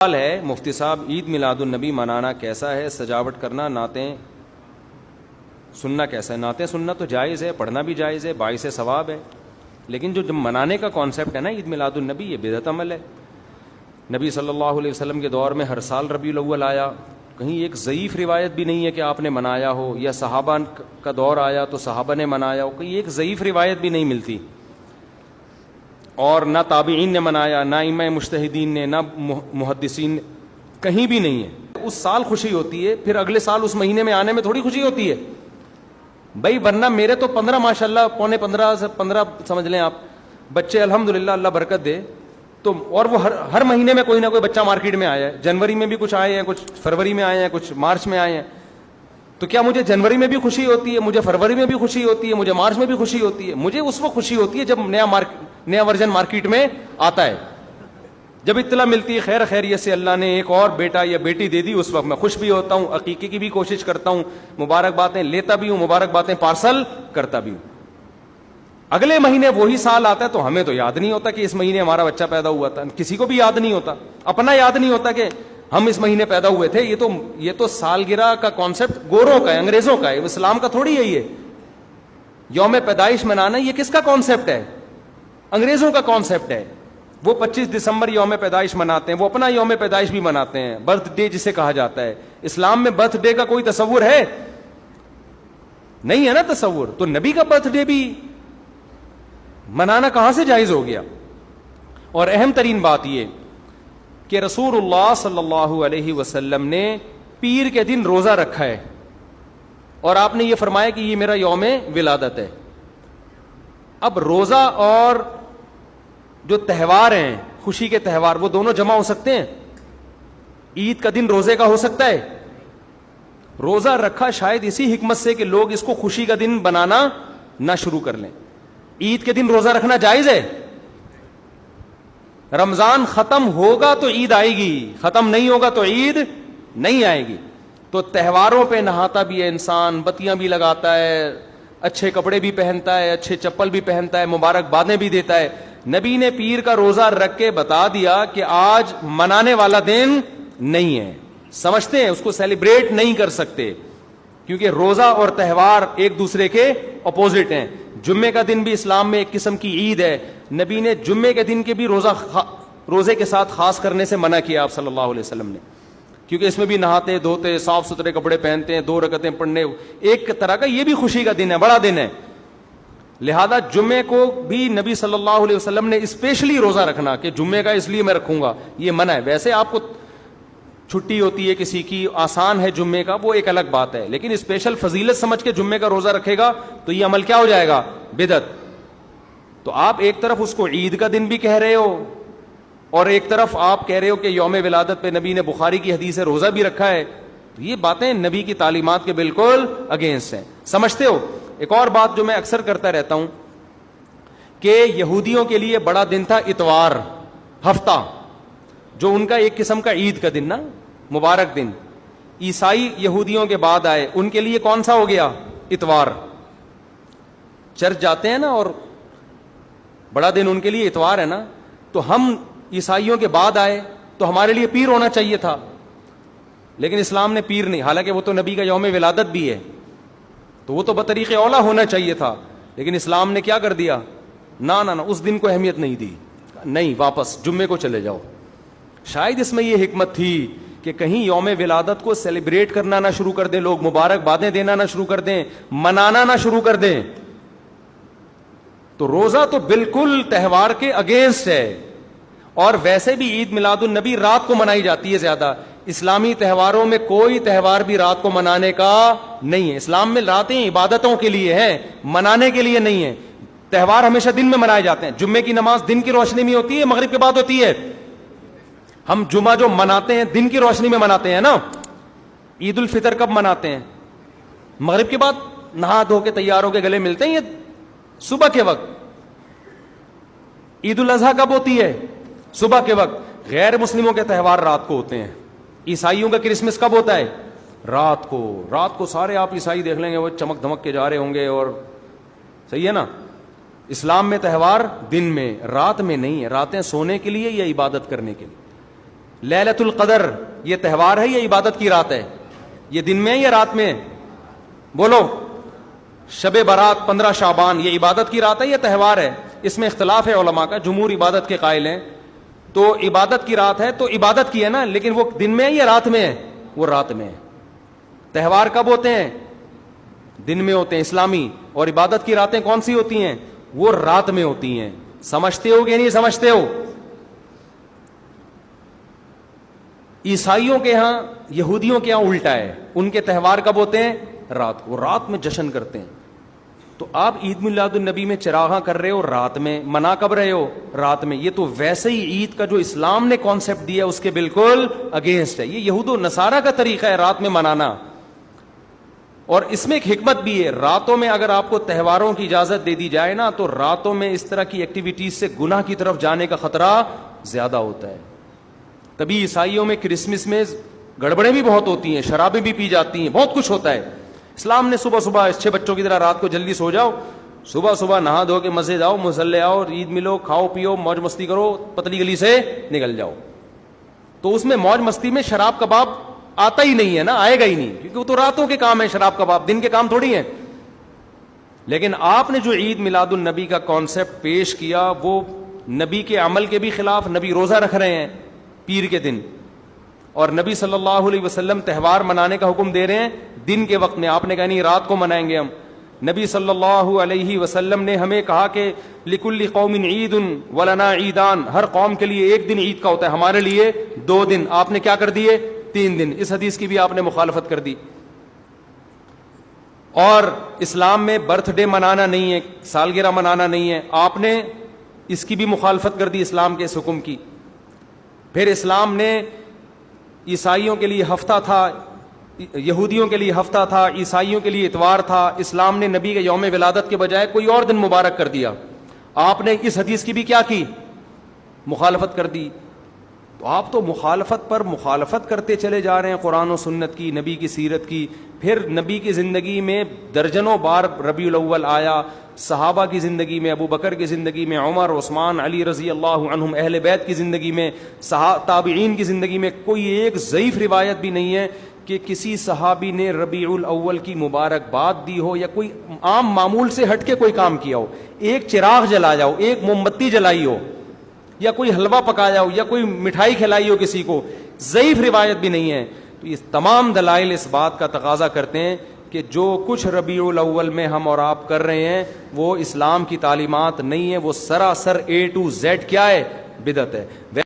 سوال ہے مفتی صاحب، عید میلاد النبی منانا کیسا ہے؟ سجاوٹ کرنا، نعتیں سننا کیسا ہے؟ نعتیں سننا تو جائز ہے، پڑھنا بھی جائز ہے، باعث ثواب ہے، لیکن جو منانے کا کانسیپٹ ہے نا عید میلاد النبی، یہ بدعت عمل ہے۔ نبی صلی اللہ علیہ وسلم کے دور میں ہر سال ربیع الاول آیا، کہیں ایک ضعیف روایت بھی نہیں ہے کہ آپ نے منایا ہو، یا صحابہ کا دور آیا تو صحابہ نے منایا ہو، کہیں ایک ضعیف روایت بھی نہیں ملتی، اور نہ تابعین نے منایا، نہ ائمہ مجتہدین نے، نہ محدثین نے، کہیں بھی نہیں ہے۔ اس سال خوشی ہوتی ہے، پھر اگلے سال اس مہینے میں آنے میں تھوڑی خوشی ہوتی ہے بھائی، ورنہ میرے تو 15 ماشاءاللہ، پونے 15 سے 15 سمجھ لیں آپ، بچے الحمدللہ، اللہ برکت دے، تو اور وہ ہر مہینے میں کوئی نہ کوئی بچہ مارکیٹ میں آیا ہے، جنوری میں بھی کچھ آئے ہیں، کچھ فروری میں آئے ہیں، کچھ مارچ میں آئے ہیں، تو کیا مجھے جنوری میں بھی خوشی ہوتی ہے؟ مجھے فروری میں بھی خوشی ہوتی ہے؟ مجھے مارچ میں بھی خوشی ہوتی ہے؟ مجھے اس وقت خوشی ہوتی ہے جب نیا ورژن مارکیٹ میں آتا ہے، جب اطلاع ملتی ہے خیر خیریت سے اللہ نے ایک اور بیٹا یا بیٹی دے دی، اس وقت میں خوش بھی ہوتا ہوں، عقیقے کی بھی کوشش کرتا ہوں، مبارک باتیں لیتا بھی ہوں، مبارک باتیں پارسل کرتا بھی ہوں۔ اگلے مہینے وہی سال آتا ہے تو ہمیں تو یاد نہیں ہوتا کہ اس مہینے ہمارا بچہ پیدا ہوا تھا، کسی کو بھی یاد نہیں ہوتا، اپنا یاد نہیں ہوتا کہ ہم اس مہینے پیدا ہوئے تھے۔ یہ تو سالگرہ کا کانسیپٹ گوروں کا ہے، انگریزوں کا ہے، اسلام کا تھوڑی ہے۔ یہ یوم پیدائش منانا یہ کس کا کانسیپٹ ہے؟ انگریزوں کا کانسیپٹ ہے۔ وہ 25 دسمبر یوم پیدائش مناتے ہیں، وہ اپنا یوم پیدائش بھی مناتے ہیں، برتھ ڈے جسے کہا جاتا ہے۔ اسلام میں برتھ ڈے کا کوئی تصور ہے؟ نہیں ہے نا تصور، تو نبی کا برتھ ڈے بھی منانا کہاں سے جائز ہو گیا؟ اور اہم ترین بات یہ کہ رسول اللہ صلی اللہ علیہ وسلم نے پیر کے دن روزہ رکھا ہے، اور آپ نے یہ فرمایا کہ یہ میرا یوم ولادت ہے۔ اب روزہ اور جو تہوار ہیں، خوشی کے تہوار، وہ دونوں جمع ہو سکتے ہیں؟ عید کا دن روزے کا ہو سکتا ہے؟ روزہ رکھا شاید اسی حکمت سے کہ لوگ اس کو خوشی کا دن بنانا نہ شروع کر لیں۔ عید کے دن روزہ رکھنا جائز ہے؟ رمضان ختم ہوگا تو عید آئے گی، ختم نہیں ہوگا تو عید نہیں آئے گی۔ تو تہواروں پہ نہاتا بھی ہے انسان، بتیاں بھی لگاتا ہے، اچھے کپڑے بھی پہنتا ہے، اچھے چپل بھی پہنتا ہے، مبارک بادیں بھی دیتا ہے۔ نبی نے پیر کا روزہ رکھ کے بتا دیا کہ آج منانے والا دن نہیں ہے، سمجھتے ہیں اس کو سیلیبریٹ نہیں کر سکتے، کیونکہ روزہ اور تہوار ایک دوسرے کے اپوزٹ ہیں۔ جمعے کا دن بھی اسلام میں ایک قسم کی عید ہے، نبی نے جمعے کے دن کے بھی روزے کے ساتھ خاص کرنے سے منع کیا آپ صلی اللہ علیہ وسلم نے، کیونکہ اس میں بھی نہاتے دھوتے، صاف ستھرے کپڑے پہنتے ہیں، 2 رکعتیں پڑھنے، ایک طرح کا یہ بھی خوشی کا دن ہے، بڑا دن ہے۔ لہذا جمعے کو بھی نبی صلی اللہ علیہ وسلم نے اسپیشلی روزہ رکھنا کہ جمعے کا اس لیے میں رکھوں گا، یہ منع ہے۔ ویسے آپ کو چھٹی ہوتی ہے کسی کی، آسان ہے جمعے کا، وہ ایک الگ بات ہے، لیکن اسپیشل فضیلت سمجھ کے جمعے کا روزہ رکھے گا تو یہ عمل کیا ہو جائے گا؟ بدعت۔ تو آپ ایک طرف اس کو عید کا دن بھی کہہ رہے ہو، اور ایک طرف آپ کہہ رہے ہو کہ یوم ولادت پہ نبی نے بخاری کی حدیث سے روزہ بھی رکھا ہے، تو یہ باتیں نبی کی تعلیمات کے بالکل اگینسٹ ہیں، سمجھتے ہو؟ ایک اور بات جو میں اکثر کرتا رہتا ہوں کہ یہودیوں کے لیے بڑا دن تھا اتوار، ہفتہ، جو ان کا ایک قسم کا عید کا دن نا، مبارک دن۔ عیسائی یہودیوں کے بعد آئے، ان کے لیے کون سا ہو گیا؟ اتوار۔ چرچ جاتے ہیں نا، اور بڑا دن ان کے لیے اتوار ہے نا، تو ہم عیسائیوں کے بعد آئے تو ہمارے لیے پیر ہونا چاہیے تھا، لیکن اسلام نے پیر نہیں، حالانکہ وہ تو نبی کا یوم ولادت بھی ہے، تو وہ تو بطریق اولا ہونا چاہیے تھا، لیکن اسلام نے کیا کر دیا؟ نہ اس دن کو اہمیت نہیں دی، نہیں، واپس جمعے کو چلے جاؤ۔ شاید اس میں یہ حکمت تھی کہ کہیں یوم ولادت کو سیلیبریٹ کرنا نہ شروع کر دیں لوگ، مبارک بادیں دینا نہ شروع کر دیں، منانا نہ شروع کر دیں۔ تو روزہ تو بالکل تہوار کے اگینسٹ ہے، اور ویسے بھی عید میلاد النبی رات کو منائی جاتی ہے زیادہ۔ اسلامی تہواروں میں کوئی تہوار بھی رات کو منانے کا نہیں ہے، اسلام میں راتیں عبادتوں کے لیے ہیں، منانے کے لیے نہیں ہے۔ تہوار ہمیشہ دن میں منائے جاتے ہیں، جمعے کی نماز دن کی روشنی میں ہوتی ہے، مغرب کے بعد ہوتی ہے۔ ہم جمعہ جو مناتے ہیں دن کی روشنی میں مناتے ہیں نا۔ عید الفطر کب مناتے ہیں؟ مغرب کے بعد نہا دھو کے تیار ہو کے گلے ملتے ہیں، یہ صبح کے وقت۔ عید الاضحیٰ کب ہوتی ہے؟ صبح کے وقت۔ غیر مسلموں کے تہوار رات کو ہوتے ہیں۔ عیسائیوں کا کرسمس کب ہوتا ہے؟ رات کو۔ رات کو سارے آپ عیسائی دیکھ لیں گے وہ چمک دھمک کے جا رہے ہوں گے، اور صحیح ہے نا۔ اسلام میں تہوار دن میں، رات میں نہیں ہے، راتیں سونے کے لیے یا عبادت کرنے کے لیے۔ لیلۃ القدر یہ تہوار ہے یا عبادت کی رات ہے؟ یہ دن میں ہے یا رات میں؟ بولو. شب برات 15 شعبان یہ عبادت کی رات ہے یا تہوار ہے؟ اس میں اختلاف ہے علماء کا. جمہور عبادت کے قائل ہیں. تو عبادت کی رات ہے تو عبادت کی ہے نا, لیکن وہ دن میں ہے یا رات میں ہے؟ وہ رات میں ہے. تہوار کب ہوتے ہیں؟ دن میں ہوتے ہیں اسلامی. اور عبادت کی راتیں کون سی ہوتی ہیں؟ وہ رات میں ہوتی ہیں. سمجھتے ہو کہ نہیں سمجھتے ہو؟ عیسائیوں کے ہاں, یہودیوں کے ہاں الٹا ہے. ان کے تہوار کب ہوتے ہیں؟ رات کو, رات میں جشن کرتے ہیں. تو آپ عید میلاد النبی میں چراغاں کر رہے ہو رات میں, منا کب رہے ہو؟ رات میں. یہ تو ویسے ہی عید کا جو اسلام نے کانسیپٹ دیا اس کے بالکل اگینسٹ ہے. یہ یہود و نصارہ کا طریقہ ہے رات میں منانا. اور اس میں ایک حکمت بھی ہے, راتوں میں اگر آپ کو تہواروں کی اجازت دے دی جائے نا تو راتوں میں اس طرح کی ایکٹیویٹیز سے گناہ کی طرف جانے کا خطرہ زیادہ ہوتا ہے. کبھی عیسائیوں میں کرسمس میں گڑبڑیں بھی بہت ہوتی ہیں, شرابیں بھی پی جاتی ہیں, بہت کچھ ہوتا ہے. اسلام نے صبح صبح اچھے بچوں کی طرح رات کو جلدی سو جاؤ, صبح صبح نہا دھو کے مسجد آؤ, مصلے آؤ, عید ملو, کھاؤ پیو, موج مستی کرو, پتلی گلی سے نکل جاؤ. تو اس میں موج مستی میں شراب کباب آتا ہی نہیں ہے نا, آئے گا ہی نہیں, کیونکہ وہ تو راتوں کے کام ہے. شراب کباب دن کے کام تھوڑی ہیں. لیکن آپ نے جو عید میلاد النبی کا کانسیپٹ پیش کیا وہ نبی کے عمل کے بھی خلاف. نبی روزہ رکھ رہے ہیں پیر کے دن, اور نبی صلی اللہ علیہ وسلم تہوار منانے کا حکم دے رہے ہیں دن کے وقت میں. آپ نے کہا نہیں رات کو منائیں گے ہم. نبی صلی اللہ علیہ وسلم نے ہمیں کہا کہ لکل قوم عید ولنا عیدان, ہر قوم کے لیے ایک دن عید کا ہوتا ہے, ہمارے لیے 2 دن. آپ نے کیا کر دیے؟ 3 دن. اس حدیث کی بھی آپ نے مخالفت کر دی. اور اسلام میں برتھ ڈے منانا نہیں ہے, سالگرہ منانا نہیں ہے, آپ نے اس کی بھی مخالفت کر دی اسلام کے اس حکم کی. پھر اسلام نے عیسائیوں کے لیے ہفتہ تھا, یہودیوں کے لیے ہفتہ تھا, عیسائیوں کے لیے اتوار تھا. اسلام نے نبی کے یوم ولادت کے بجائے کوئی اور دن مبارک کر دیا. آپ نے اس حدیث کی بھی کیا کی؟ مخالفت کر دی. تو آپ تو مخالفت پر مخالفت کرتے چلے جا رہے ہیں قرآن و سنت کی, نبی کی سیرت کی. پھر نبی کی زندگی میں درجنوں بار ربیع الاول آیا, صحابہ کی زندگی میں, ابو بکر کی زندگی میں, عمر, عثمان, علی رضی اللہ عنہم, اہل بیت کی زندگی میں, تابعین کی زندگی میں کوئی ایک ضعیف روایت بھی نہیں ہے کہ کسی صحابی نے ربیع الاول کی مبارکباد دی ہو یا کوئی عام معمول سے ہٹ کے کوئی کام کیا ہو. ایک چراغ جلایا ہو, ایک موم بتی جلائی ہو, یا کوئی حلوہ پکایا ہو, یا کوئی مٹھائی کھلائی ہو کسی کو, ضعیف روایت بھی نہیں ہے. تو یہ تمام دلائل اس بات کا تقاضا کرتے ہیں کہ جو کچھ ربیع الاول میں ہم اور آپ کر رہے ہیں وہ اسلام کی تعلیمات نہیں ہے, وہ سراسر A to Z کیا ہے؟ بدعت ہے.